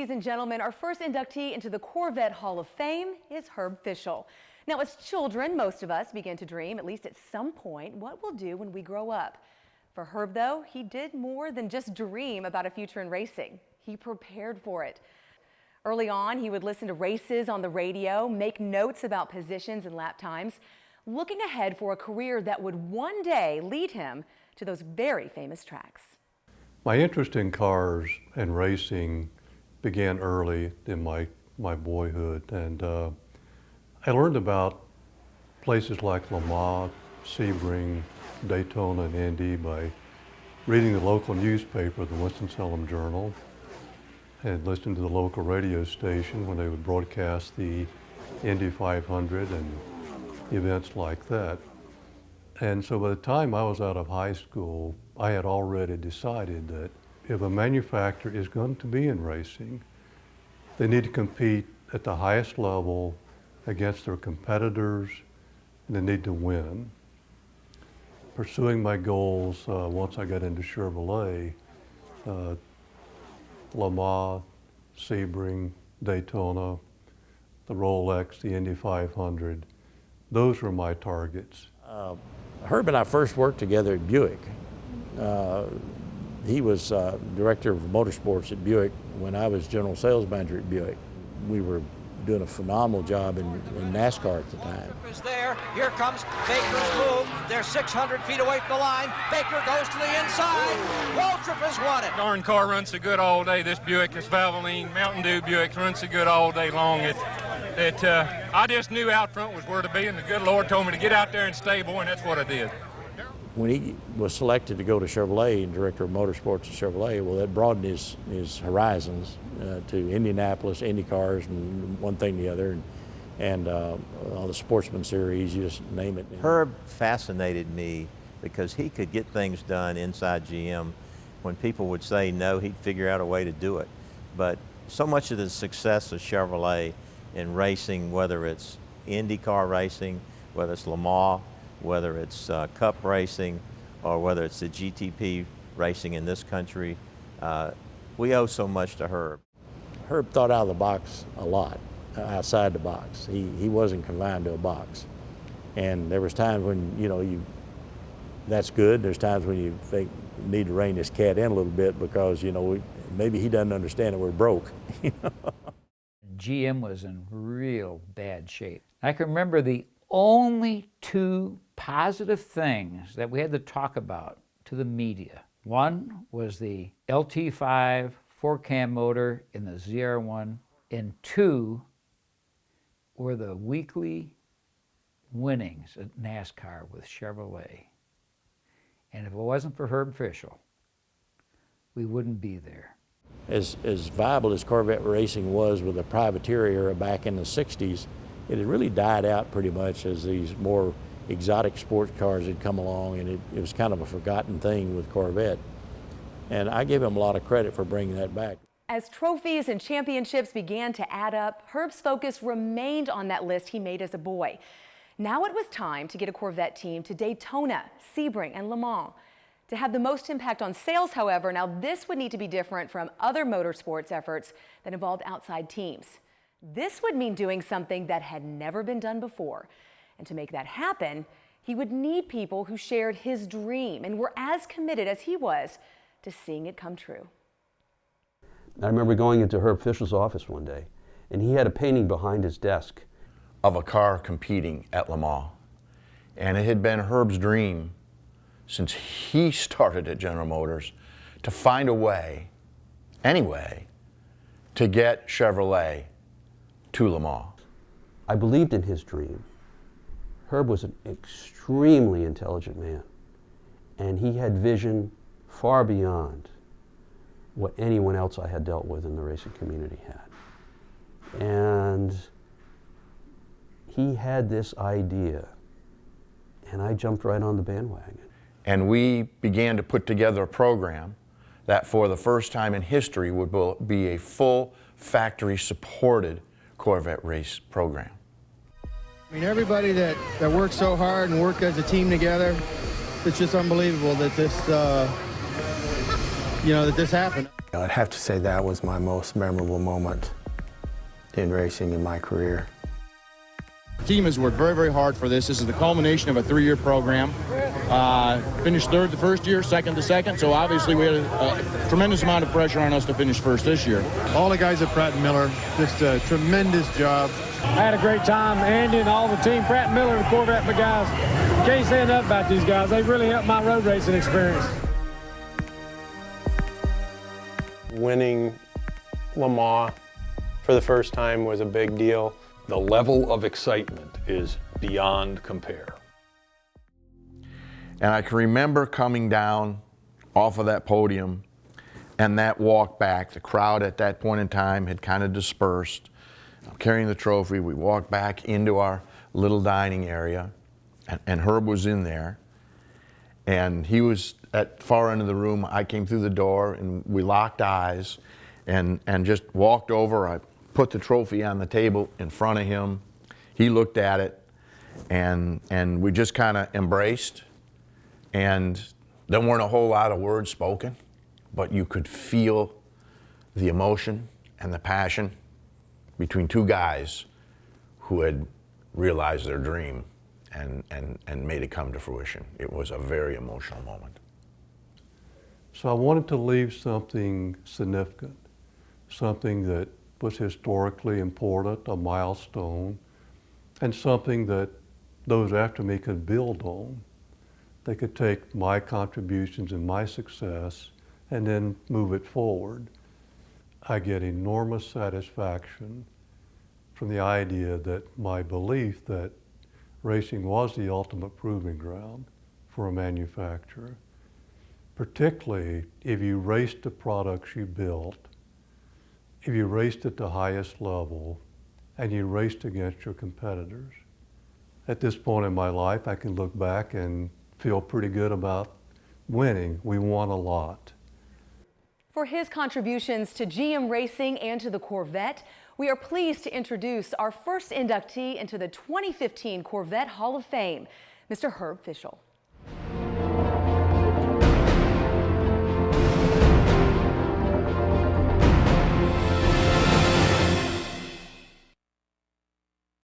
ladies and gentlemen, our first inductee into the Corvette Hall of Fame is Herb Fishel. Now, as children, most of us begin to dream, at least at some point, what we'll do when we grow up. For Herb, though, he did more than just dream about a future in racing. He prepared for it. Early on, he would listen to races on the radio, make notes about positions and lap times, looking ahead for a career that would one day lead him to those very famous tracks. My interest in cars and racing began early in my boyhood, and I learned about places like Le Mans, Sebring, Daytona, and Indy by reading the local newspaper, the Winston-Salem Journal, and listening to the local radio station when they would broadcast the Indy 500 and events like that. And so by the time I was out of high school, I had already decided that if a manufacturer is going to be in racing, they need to compete at the highest level against their competitors, and they need to win. Pursuing my goals, once I got into Chevrolet, Le Mans, Sebring, Daytona, the Rolex, the Indy 500, those were my targets. Herb and I first worked together at Buick. He was director of Motorsports at Buick when I was general sales manager at Buick. We were doing a phenomenal job in NASCAR at the time. Is there. Here comes Baker's move. They're 600 feet away from the line. Baker goes to the inside. Waltrip has won it. Darn car runs so good all day. This Buick, this Valvoline Mountain Dew Buick runs so good all day long. I just knew out front was where to be, and the good Lord told me to get out there and stay, boy, and that's what I did. When he was selected to go to Chevrolet and director of Motorsports at Chevrolet, well, that broadened his horizons to Indianapolis, Indycars, and one thing or the other, and all the Sportsman Series, you just name it. Herb fascinated me because he could get things done inside GM. When people would say no, he'd figure out a way to do it. But so much of the success of Chevrolet in racing, whether it's Indycar racing, whether it's Le Mans, whether it's Cup racing, or whether it's the GTP racing in this country, we owe so much to Herb. Herb thought out of the box a lot, outside the box. He wasn't confined to a box. And there was times when, that's good. There's times when you think you need to rein this cat in a little bit because, maybe he doesn't understand that we're broke. GM was in real bad shape. I can remember the only two positive things that we had to talk about to the media. One was the LT5 4-cam motor in the ZR1, and two were the weekly winnings at NASCAR with Chevrolet. And if it wasn't for Herb Fishel, we wouldn't be there. As viable as Corvette Racing was with the privateer era back in the 60s, it had really died out pretty much as these more exotic sports cars had come along, and it was kind of a forgotten thing with Corvette. And I give him a lot of credit for bringing that back. As trophies and championships began to add up, Herb's focus remained on that list he made as a boy. Now it was time to get a Corvette team to Daytona, Sebring, and Le Mans. To have the most impact on sales, however, now this would need to be different from other motorsports efforts that involved outside teams. This would mean doing something that had never been done before. And to make that happen, he would need people who shared his dream and were as committed as he was to seeing it come true. I remember going into Herb Fishel's office one day, and he had a painting behind his desk of a car competing at Le Mans. And it had been Herb's dream since he started at General Motors to find a way, anyway, to get Chevrolet to Le Mans. I believed in his dream. Herb was an extremely intelligent man, and he had vision far beyond what anyone else I had dealt with in the racing community had. And he had this idea, and I jumped right on the bandwagon. And we began to put together a program that for the first time in history would be a full factory supported Corvette race program. I mean, everybody that worked so hard and worked as a team together, it's just unbelievable that this, that this happened. I'd have to say that was my most memorable moment in racing in my career. The team has worked very, very hard for this. This is the culmination of a 3-year program. Finished third the first year, second the second, so obviously we had a tremendous amount of pressure on us to finish first this year. All the guys at Pratt & Miller, just a tremendous job. I had a great time, Andy and all the team, Pratt & Miller and the Corvette guys. Can't say enough about these guys. They've really helped my road racing experience. Winning Le Mans for the first time was a big deal. The level of excitement is beyond compare. And I can remember coming down off of that podium and that walk back. The crowd at that point in time had kind of dispersed. I'm carrying the trophy. We walked back into our little dining area, and Herb was in there. And he was at the far end of the room. I came through the door, and we locked eyes and just walked over. I put the trophy on the table in front of him. He looked at it, and we just kind of embraced. And there weren't a whole lot of words spoken, but you could feel the emotion and the passion between two guys who had realized their dream and made it come to fruition. It was a very emotional moment. So I wanted to leave something significant, something that was historically important, a milestone, and something that those after me could build on. They could take my contributions and my success and then move it forward. I get enormous satisfaction from the idea that my belief that racing was the ultimate proving ground for a manufacturer, particularly if you raced the products you built, if you raced at the highest level, and you raced against your competitors. At this point in my life, I can look back and feel pretty good about winning. We won a lot. For his contributions to GM Racing and to the Corvette, we are pleased to introduce our first inductee into the 2015 Corvette Hall of Fame, Mr. Herb Fishel.